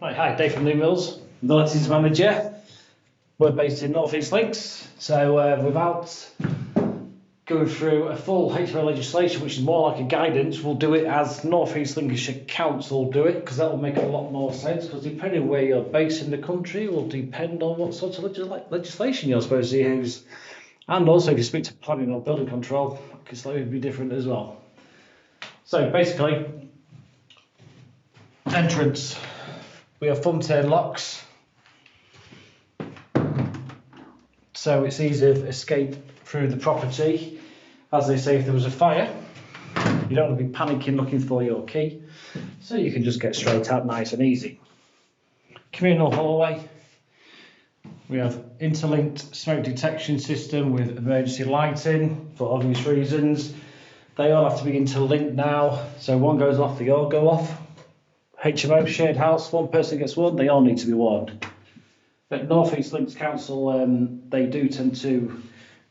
Right, hi, Dave from New Mills, the lettings manager. We're based in North East Links, so without going through a full HMO legislation, which is more like a guidance, we'll do it as North East Lincolnshire Council do it, because that will make a lot more sense, because depending where you're based in the country will depend on what sort of legislation you're supposed to use. And also if you speak to planning or building control, it can slightly be different as well. So basically, entrance. We have front-end locks, so it's easy to escape through the property. As they say, if there was a fire, you don't want to be panicking looking for your key, so you can just get straight out nice and easy. Communal hallway. We have interlinked smoke detection system with emergency lighting for obvious reasons. They all have to be interlinked now, so one goes off, they all go off. HMO, shared house, one person gets warned, they all need to be warned. But North East Links Council, they do tend to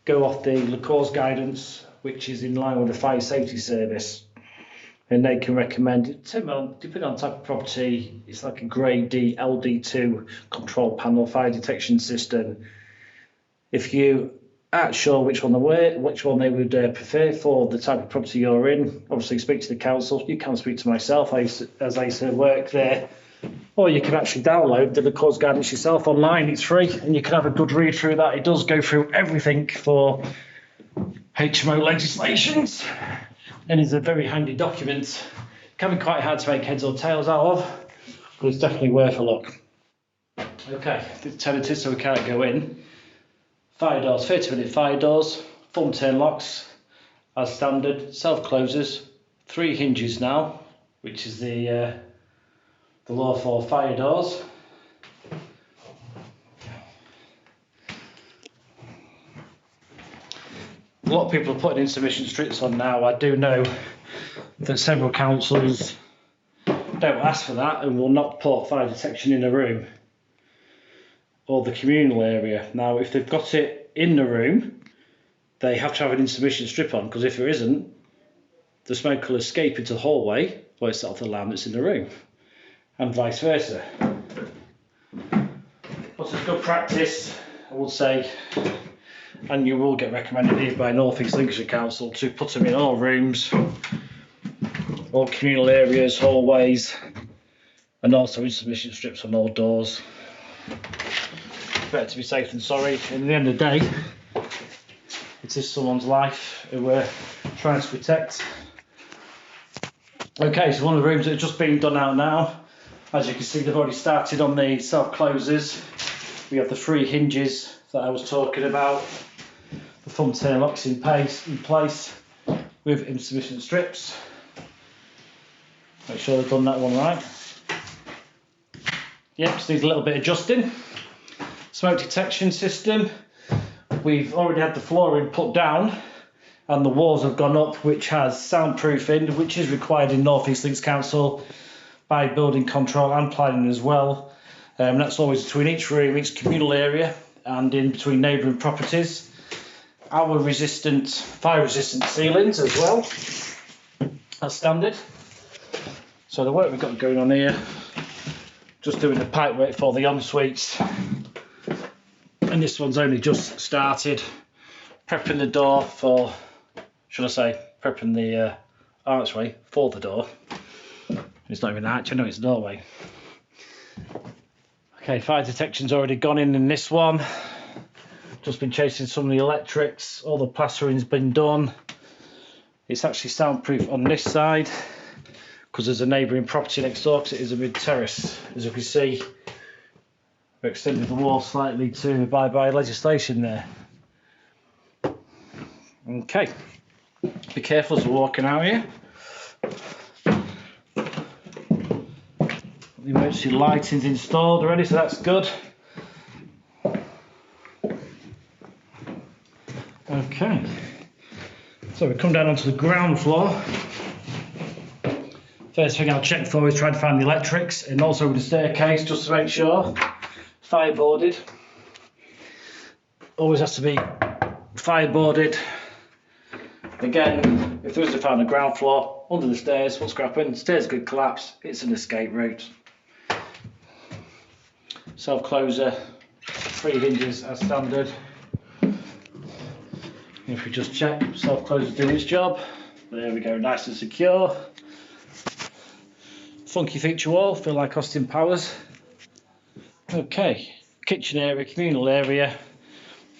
go off the LaCourse guidance, which is in line with the Fire Safety Service. And they can recommend, depending on type of property, it's like a Grade D LD2 control panel fire detection system. If you aren't sure which one they would prefer for the type of property you're in, obviously speak to the council. You can speak to myself, as I used to work there, or you can actually download the LaCourse guidance yourself online. It's free, and you can have a good read through that. It does go through everything for HMO legislations, and it's a very handy document. It can be quite hard to make heads or tails out of, but it's definitely worth a look. Okay, it's tenanted, so we can't go in. Fire doors, 30-minute fire doors, front turn locks as standard, self-closers, 3 hinges now, which is the law for fire doors. A lot of people are putting in submission strips on now. I do know that several councils don't ask for that and will not put fire detection in a room or the communal area. Now, if they've got it in the room, they have to have an intermission strip on, because if there isn't, the smoke will escape into the hallway where it's set off the alarm that's in the room, and vice versa. But it's good practice, I would say, and you will get recommended here by North East Lincolnshire Council to put them in all rooms, all communal areas, hallways, and also intermission strips on all doors. Better to be safe than sorry. And at the end of the day, it is someone's life who we're trying to protect. Okay, so one of the rooms that are just being done out now. As you can see, they've already started on the self-closers. We have the 3 hinges that I was talking about. The front turn locks in place with intermission strips. Make sure they've done that one right. Yep, just needs a little bit of adjusting. Smoke detection system. We've already had the flooring put down and the walls have gone up, which has soundproofing, which is required in North East Links Council by building control and planning as well. That's always between each room, each communal area, and in between neighbouring properties. Our fire resistant ceilings as well, as standard. So the work we've got going on here, just doing the pipe work for the en-suites. And this one's only just started, prepping the door for, should I say, prepping the archway for the door. It's not even an arch, I know it's a doorway. Okay, fire detection's already gone in this one. Just been chasing some of the electrics, all the plastering's been done. It's actually soundproof on this side, because there's a neighbouring property next door, because it is a mid-terrace. As you can see, we extended the wall slightly to abide by legislation there. Okay, be careful as we're walking out here. The emergency lighting's installed already, so that's good. Okay, so we come down onto the ground floor. First thing I'll check for is try to find the electrics, and also with the staircase, just to make sure. Fireboarded. Always has to be fireboarded. Again, if there is a fire on the ground floor, under the stairs, what's going to happen? Stairs could collapse, it's an escape route. self-closer, 3 hinges as standard. If we just check, self-closer doing its job. There we go, nice and secure. Funky feature wall, feel like Austin Powers. Okay, kitchen area, communal area,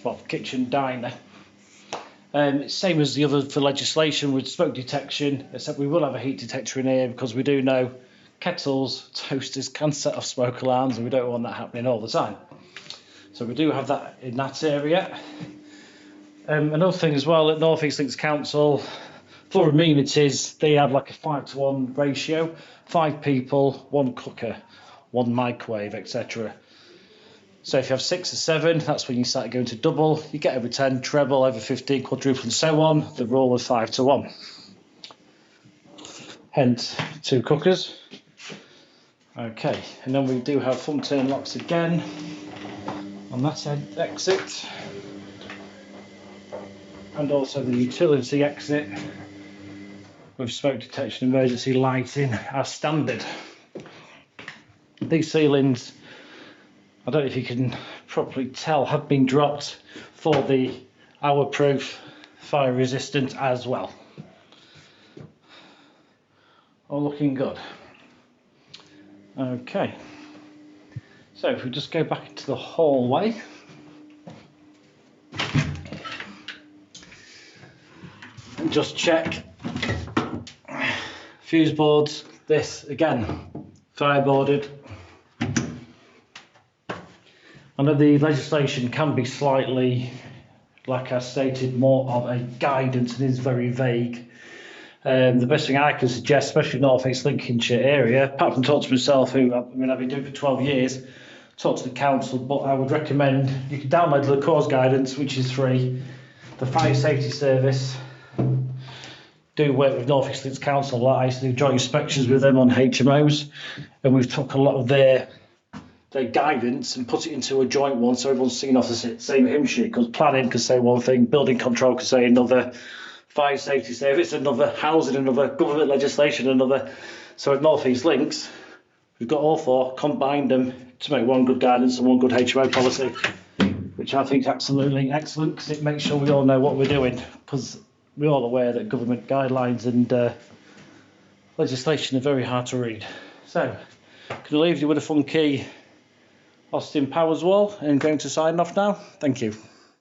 well, kitchen diner. Same as the other for legislation with smoke detection, except we will have a heat detector in here because we do know kettles, toasters can set off smoke alarms and we don't want that happening all the time. So we do have that in that area. Another thing as well at North East Links Council, for amenities, they have like a 5-to-1 ratio, 5 people, 1 cooker, 1 microwave, etc. So if you have 6 or 7, that's when you start going to double. You get over 10, treble, over 15, quadruple, and so on. The rule of 5-to-1. Hence 2 cookers. Okay, and then we do have front turn locks again on that exit, and also the utility exit with smoke detection, emergency lighting as standard. These ceilings, I don't know if you can properly tell, have been dropped for the hour proof, fire resistant as well. All looking good. Okay, so if we just go back into the hallway, and just check fuse boards. This again, fireboarded. I know the legislation can be slightly, like I stated, more of a guidance and is very vague. The best thing I can suggest, especially North East Lincolnshire area, apart from talk to myself, who I've been doing for 12 years, talk to the council, but I would recommend you can download the course guidance, which is free. The fire safety service do work with North East Links Council. I used to do joint inspections with them on HMOs, and we've took a lot of their guidance and put it into a joint one, so everyone's singing off the same hymn sheet. Because planning can say one thing, building control can say another, fire safety service another, housing another, government legislation another. So at North East Links, we've got all 4, combined them to make one good guidance and one good HMO policy, which I think is absolutely excellent because it makes sure we all know what we're doing, because we're all aware that government guidelines and legislation are very hard to read. So, can I leave you with a funky Austin Powers wall and going to sign off now? Thank you.